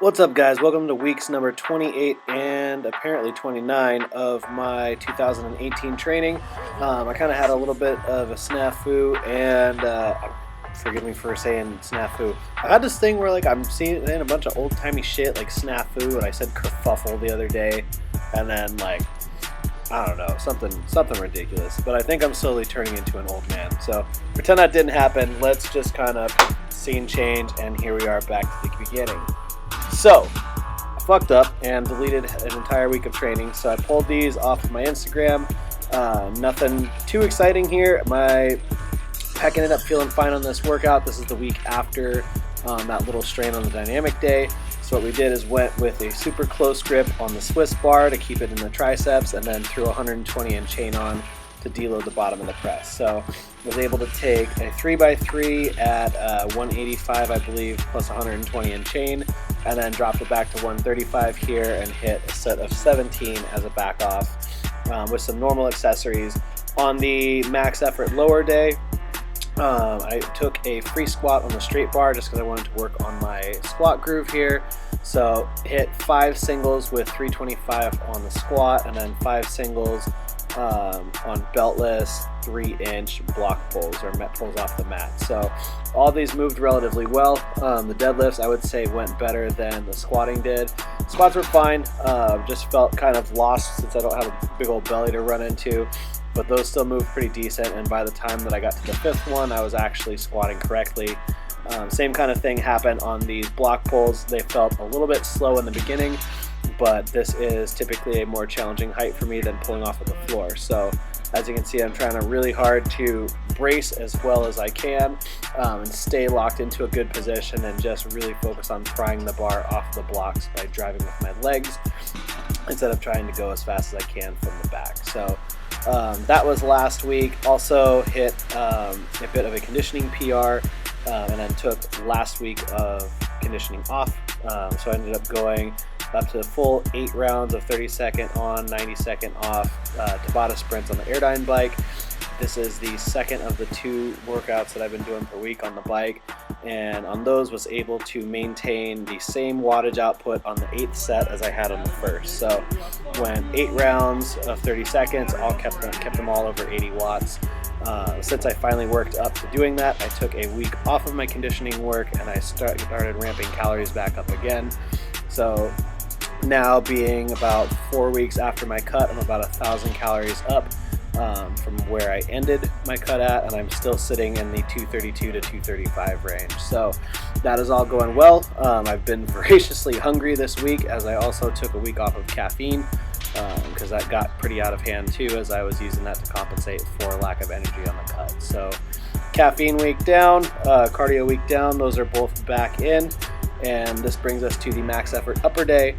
What's up, guys? Welcome to weeks number 28 and apparently 29 of my 2018 training. I kind of had a little bit of a snafu, and forgive me for saying snafu. I had this thing where I'm seeing a bunch of old-timey shit like snafu, and I said kerfuffle the other day, and then I don't know, something ridiculous. But I think I'm slowly turning into an old man. So pretend that didn't happen. Let's just kind of scene change, and here we are back to the beginning. So, I fucked up and deleted an entire week of training, so I pulled these off of my Instagram. Nothing too exciting here. My pec ended up feeling fine on this workout. This is the week after that little strain on the dynamic day. So what we did is went with a super close grip on the Swiss bar to keep it in the triceps, and then threw 120 and chain on to deload the bottom of the press. So I was able to take a 3x3 at 185, I believe, plus 120 and chain, and then dropped it back to 135 here and hit a set of 17 as a back off with some normal accessories. On the max effort lower day, I took a free squat on the straight bar just because I wanted to work on my squat groove here. So hit 5 singles with 325 on the squat, and then 5 singles on beltless 3-inch block pulls or met pulls off the mat. So all these moved relatively well. The deadlifts, I would say, went better than the squatting did. Squats were fine. Just felt kind of lost since I don't have a big old belly to run into, but those still moved pretty decent. And by the time that I got to the 5th one, I was actually squatting correctly. Same kind of thing happened on these block pulls. They felt a little bit slow in the beginning, but this is typically a more challenging height for me than pulling off of the floor. So as you can see, I'm trying really hard to brace as well as I can and stay locked into a good position and just really focus on prying the bar off the blocks by driving with my legs instead of trying to go as fast as I can from the back. So that was last week. Also hit a bit of a conditioning PR and then took last week of conditioning off. So I ended up going up to the full 8 rounds of 30-second on, 90-second off Tabata sprints on the Airdyne bike. This is the second of the 2 workouts that I've been doing per week on the bike, and on those was able to maintain the same wattage output on the 8th set as I had on the first. So went 8 rounds of 30 seconds, kept them all over 80 watts. Since I finally worked up to doing that, I took a week off of my conditioning work and I started ramping calories back up again. So now, being about 4 weeks after my cut, I'm about 1,000 calories up from where I ended my cut at, and I'm still sitting in the 232 to 235 range. So that is all going well. I've been voraciously hungry this week, as I also took a week off of caffeine because that got pretty out of hand too, as I was using that to compensate for lack of energy on the cut. So caffeine week down, cardio week down, those are both back in, and this brings us to the max effort upper day.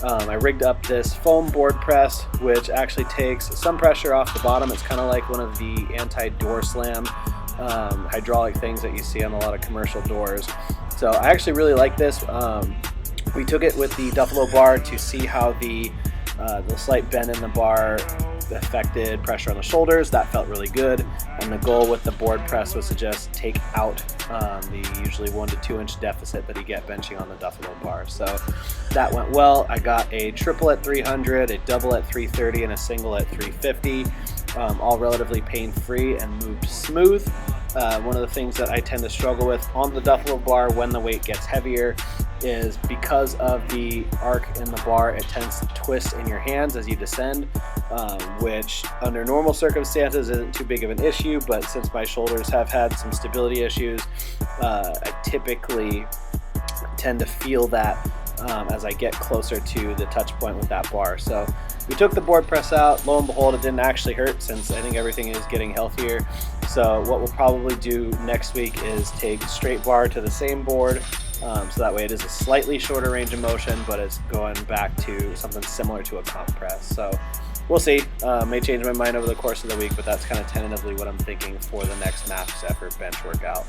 I rigged up this foam board press, which actually takes some pressure off the bottom. It's kind of like one of the anti-door slam hydraulic things that you see on a lot of commercial doors. So I actually really like this. We took it with the Duffalo bar to see how the slight bend in the bar affected pressure on the shoulders. That felt really good, and the goal with the board press was to just take out the usually 1 to 2 inch deficit that you get benching on the Duffalo bar. So that went well. I got a triple at 300, a double at 330, and a single at 350, all relatively pain-free and moved smooth. One of the things that I tend to struggle with on the Duffalo bar when the weight gets heavier is because of the arc in the bar, it tends to twist in your hands as you descend, which under normal circumstances isn't too big of an issue, but since my shoulders have had some stability issues, I typically tend to feel that as I get closer to the touch point with that bar. So we took the board press out. Lo and behold, it didn't actually hurt, since I think everything is getting healthier. So what we'll probably do next week is take straight bar to the same board, so that way it is a slightly shorter range of motion, but it's going back to something similar to a comp press. So we'll see. May change my mind over the course of the week, but that's kind of tentatively what I'm thinking for the next max effort bench workout.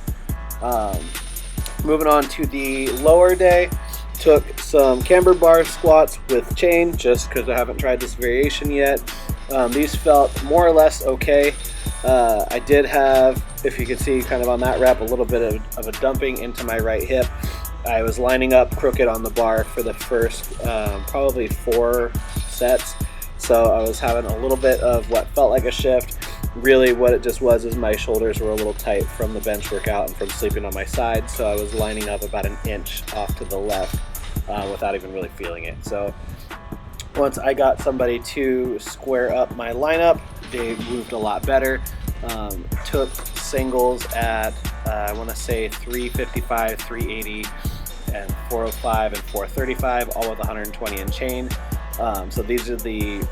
Moving on to the lower day, took some camber bar squats with chain just because I haven't tried this variation yet. These felt more or less okay. I did have, if you can see kind of on that rep, a little bit of a dumping into my right hip. I was lining up crooked on the bar for the first probably 4 sets. So I was having a little bit of what felt like a shift. Really what it just was is my shoulders were a little tight from the bench workout and from sleeping on my side. So I was lining up about an inch off to the left without even really feeling it. So once I got somebody to square up my lineup, they moved a lot better. Took singles at I want to say 355, 380, and 405 and 435, all with 120 and chain. So these are the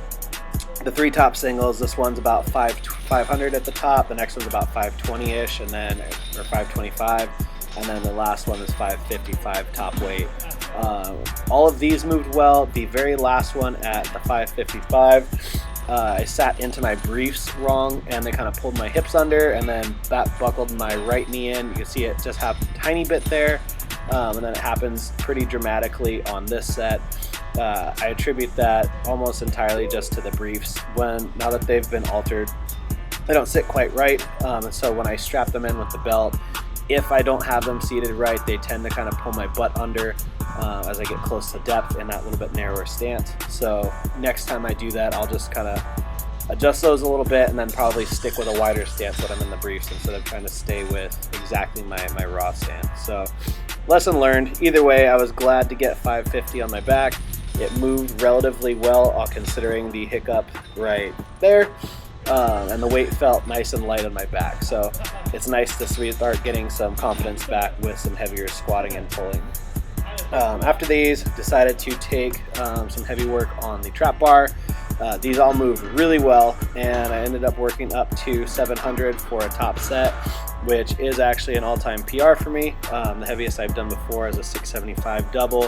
3 top singles. This one's about 500 at the top. The next one's about 520-ish, and then or 525, and then the last one is 555 top weight. All of these moved well. The very last one at the 555. I sat into my briefs wrong, and they kind of pulled my hips under, and then that buckled my right knee in. You can see it just have a tiny bit there, and then it happens pretty dramatically on this set. I attribute that almost entirely just to the briefs. Now that they've been altered, they don't sit quite right, and so when I strap them in with the belt, if I don't have them seated right, they tend to kind of pull my butt under as I get close to depth in that little bit narrower stance. So next time I do that, I'll just kind of adjust those a little bit and then probably stick with a wider stance when I'm in the briefs instead of trying to stay with exactly my raw stance. So lesson learned. Either way, I was glad to get 550 on my back. It moved relatively well, all considering the hiccup right there. And the weight felt nice and light on my back. So it's nice to start getting some confidence back with some heavier squatting and pulling. After these, decided to take some heavy work on the trap bar. These all moved really well, and I ended up working up to 700 for a top set, which is actually an all-time PR for me. The heaviest I've done before is a 675 double.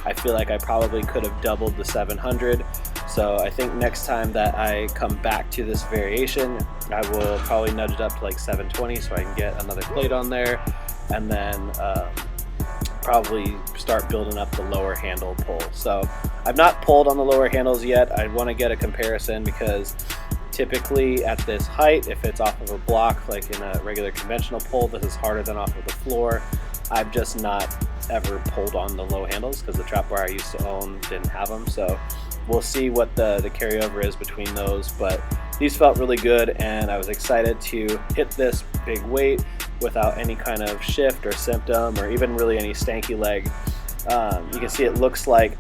I feel like I probably could have doubled the 700. So I think next time that I come back to this variation, I will probably nudge it up to like 720 so I can get another plate on there, and then probably start building up the lower handle pull. So I've not pulled on the lower handles yet. I want to get a comparison because typically at this height, if it's off of a block like in a regular conventional pull, this is harder than off of the floor. I've just not ever pulled on the low handles because the trap bar I used to own didn't have them. So we'll see what the carryover is between those, but these felt really good, and I was excited to hit this big weight without any kind of shift or symptom or even really any stanky leg. You can see it looks like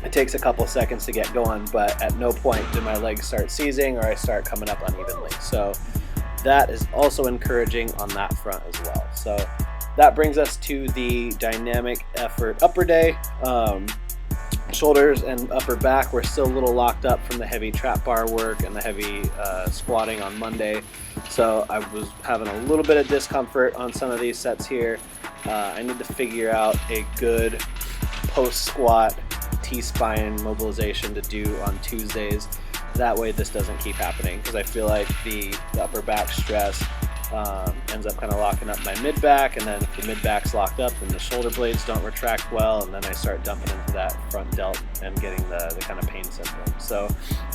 it takes a couple seconds to get going, but at no point do my legs start seizing or I start coming up unevenly. So that is also encouraging on that front as well. So that brings us to the dynamic effort upper day. Shoulders and upper back were still a little locked up from the heavy trap bar work and the heavy squatting on Monday. So I was having a little bit of discomfort on some of these sets here. I need to figure out a good post squat T-spine mobilization to do on Tuesdays. That way this doesn't keep happening, because I feel like the upper back stress ends up kind of locking up my mid back, and then if the mid back's locked up, then the shoulder blades don't retract well, and then I start dumping into that front delt and getting the kind of pain symptoms. So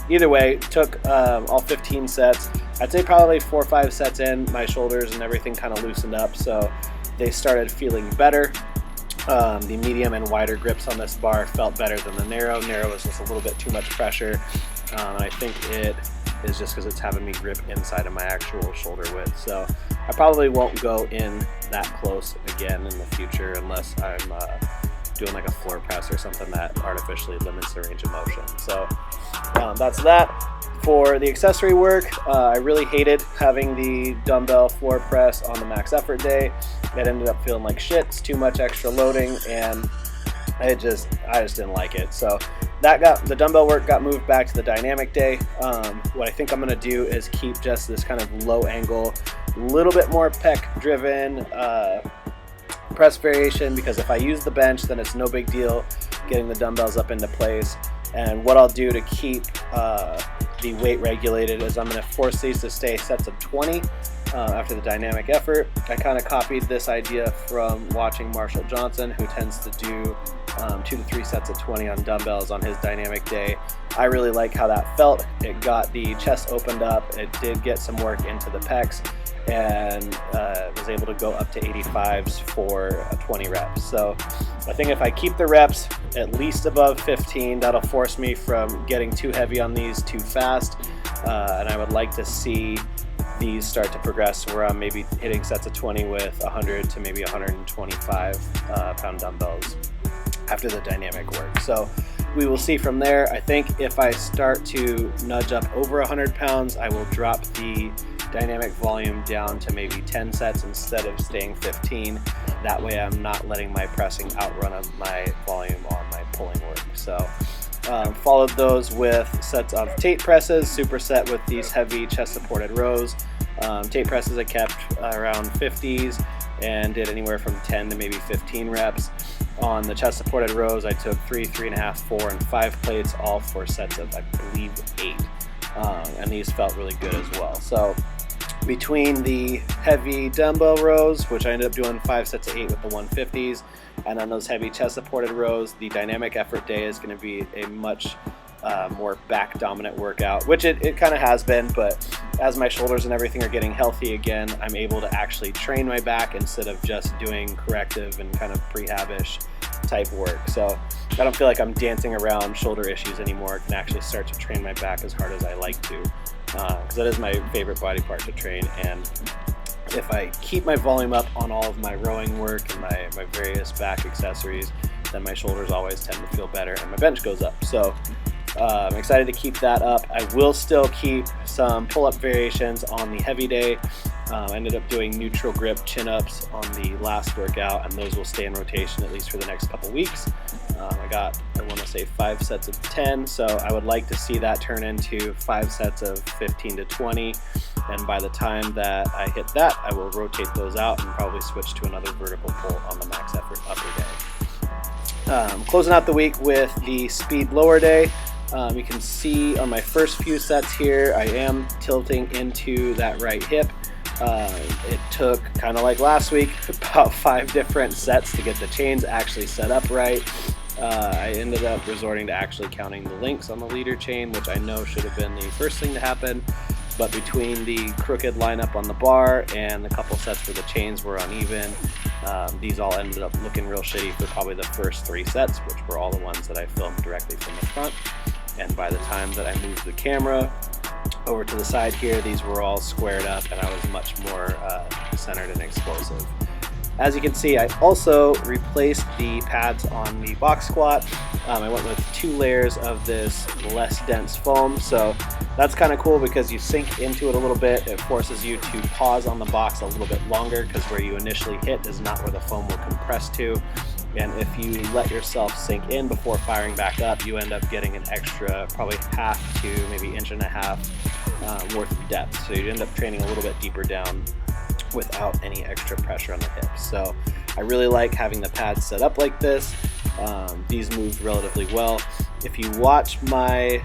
either way, took all 15 sets. I'd say probably 4 or 5 sets in, my shoulders and everything kind of loosened up, so they started feeling better. The medium and wider grips on this bar felt better than the narrow. Narrow was just a little bit too much pressure. I think it is just because it's having me grip inside of my actual shoulder width. So I probably won't go in that close again in the future unless I'm doing like a floor press or something that artificially limits the range of motion. So that's that. For the accessory work, I really hated having the dumbbell floor press on the max effort day. It ended up feeling like shit. It's too much extra loading, and I just didn't like it. So the dumbbell work got moved back to the dynamic day. What I think I'm going to do is keep just this kind of low angle, a little bit more pec driven press variation, because if I use the bench, then it's no big deal getting the dumbbells up into place. And what I'll do to keep the weight regulated is I'm going to force these to stay sets of 20 after the dynamic effort. I kind of copied this idea from watching Marshall Johnson, who tends to do 2 to 3 sets of 20 on dumbbells on his dynamic day. I really like how that felt. It got the chest opened up. It did get some work into the pecs, and was able to go up to 85s for 20 reps. So I think if I keep the reps at least above 15, that'll force me from getting too heavy on these too fast, and I would like to see these start to progress where I'm maybe hitting sets of 20 with 100 to maybe 125 pound dumbbells after the dynamic work. So we will see from there. I think if I start to nudge up over 100 pounds, I will drop the dynamic volume down to maybe 10 sets instead of staying 15. That way I'm not letting my pressing outrun my volume on my pulling work. So followed those with sets of Tate presses, superset with these heavy chest supported rows. Tate presses I kept around 50s and did anywhere from 10 to maybe 15 reps. On the chest supported rows, I took 3, 3.5, 4, and 5 plates, all for sets of, I believe, 8. And these felt really good as well. So between the heavy dumbbell rows, which I ended up doing 5 sets of 8 with the 150s, and then those heavy chest supported rows, the dynamic effort day is going to be a much more back dominant workout, which it kind of has been, but as my shoulders and everything are getting healthy again, I'm able to actually train my back instead of just doing corrective and kind of prehab-ish type work. So I don't feel like I'm dancing around shoulder issues anymore. I can actually start to train my back as hard as I like to, because that is my favorite body part to train. And if I keep my volume up on all of my rowing work and my various back accessories, then my shoulders always tend to feel better and my bench goes up. So I'm excited to keep that up. I will still keep some pull-up variations on the heavy day. I ended up doing neutral grip chin-ups on the last workout, and those will stay in rotation at least for the next couple weeks. I want to say 5 sets of 10, so I would like to see that turn into 5 sets of 15 to 20, and by the time that I hit that, I will rotate those out and probably switch to another vertical pull on the max effort upper day. Closing out the week with the speed lower day. You can see on my first few sets here, I am tilting into that right hip. It took, kind of like last week, about 5 different sets to get the chains actually set up right. I ended up resorting to actually counting the links on the leader chain, which I know should have been the first thing to happen. But between the crooked lineup on the bar and the couple sets where the chains were uneven, these all ended up looking real shitty for probably the first 3 sets, which were all the ones that I filmed directly from the front. And by the time that I moved the camera over to the side here, these were all squared up and I was much more centered and explosive. As you can see, I also replaced the pads on the box squat. I went with 2 layers of this less dense foam, so that's kind of cool because you sink into it a little bit. It forces you to pause on the box a little bit longer because where you initially hit is not where the foam will compress to. And if you let yourself sink in before firing back up, you end up getting an extra probably half to maybe 1.5 inch worth of depth. So you end up training a little bit deeper down without any extra pressure on the hips. So I really like having the pads set up like this. These moved relatively well. If you watch my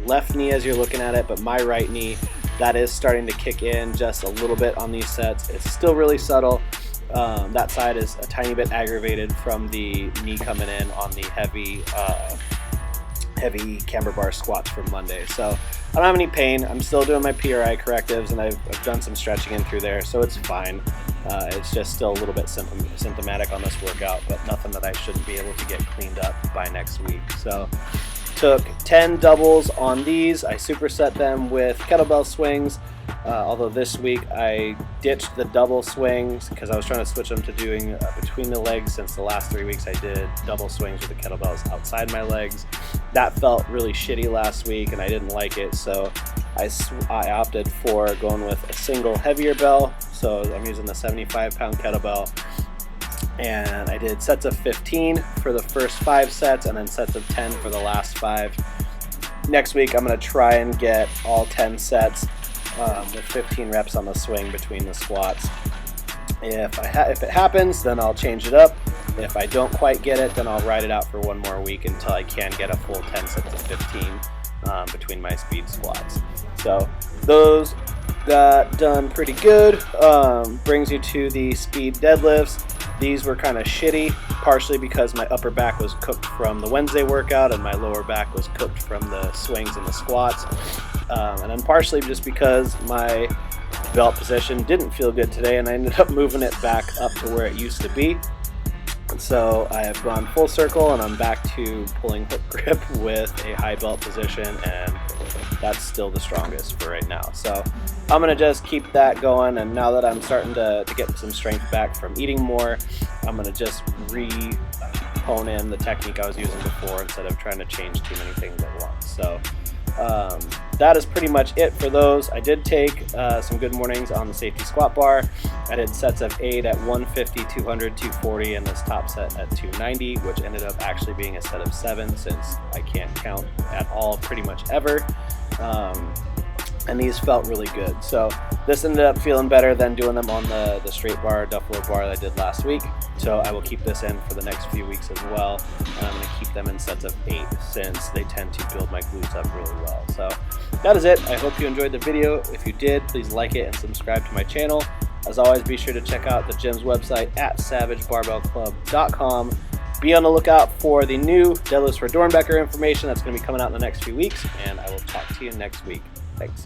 left knee as you're looking at it, but my right knee, that is starting to kick in just a little bit on these sets. It's still really subtle. That side is a tiny bit aggravated from the knee coming in on the heavy camber bar squats from Monday. So I don't have any pain. I'm still doing my PRI correctives and I've done some stretching in through there, so it's fine. It's just still a little bit symptomatic on this workout, but nothing that I shouldn't be able to get cleaned up by next week. So took 10 doubles on these. I superset them with kettlebell swings. Although this week I ditched the double swings because I was trying to switch them to doing between the legs, since the last 3 weeks I did double swings with the kettlebells outside my legs. That felt really shitty last week and I didn't like it, so I opted for going with a single heavier bell. So I'm using the 75-pound kettlebell, and I did sets of 15 for the first 5 sets and then sets of 10 for the last 5. Next week I'm going to try and get all 10 sets with 15 reps on the swing between the squats. If it happens, then I'll change it up. If I don't quite get it, then I'll ride it out for 1 more week until I can get a full 10 sets of 15 between my speed squats. So those got done pretty good. Brings you to the speed deadlifts. These were kind of shitty, partially because my upper back was cooked from the Wednesday workout and my lower back was cooked from the swings and the squats. And then partially just because my belt position. Didn't feel good today, and I ended up moving it back up to where it used to be. So I have gone full circle, and I'm back to pulling hook grip with a high belt position, and that's still the strongest for right now. So I'm gonna just keep that going, and now that I'm starting to get some strength back from eating more, I'm gonna just hone in the technique I was using before instead of trying to change too many things at once. So that is pretty much it for those. I did take some good mornings on the safety squat bar. I did sets of 8 at 150, 200, 240, and this top set at 290, which ended up actually being a set of 7 since I can't count at all pretty much ever. And these felt really good. So this ended up feeling better than doing them on the straight bar, Duffalo bar that I did last week. So I will keep this in for the next few weeks as well. And I'm gonna keep them in sets of 8 since they tend to build my glutes up really well. So that is it. I hope you enjoyed the video. If you did, please like it and subscribe to my channel. As always, be sure to check out the gym's website at savagebarbellclub.com. Be on the lookout for the new Deadlifts for Dornbecker information that's gonna be coming out in the next few weeks, and I will talk to you next week. Thanks.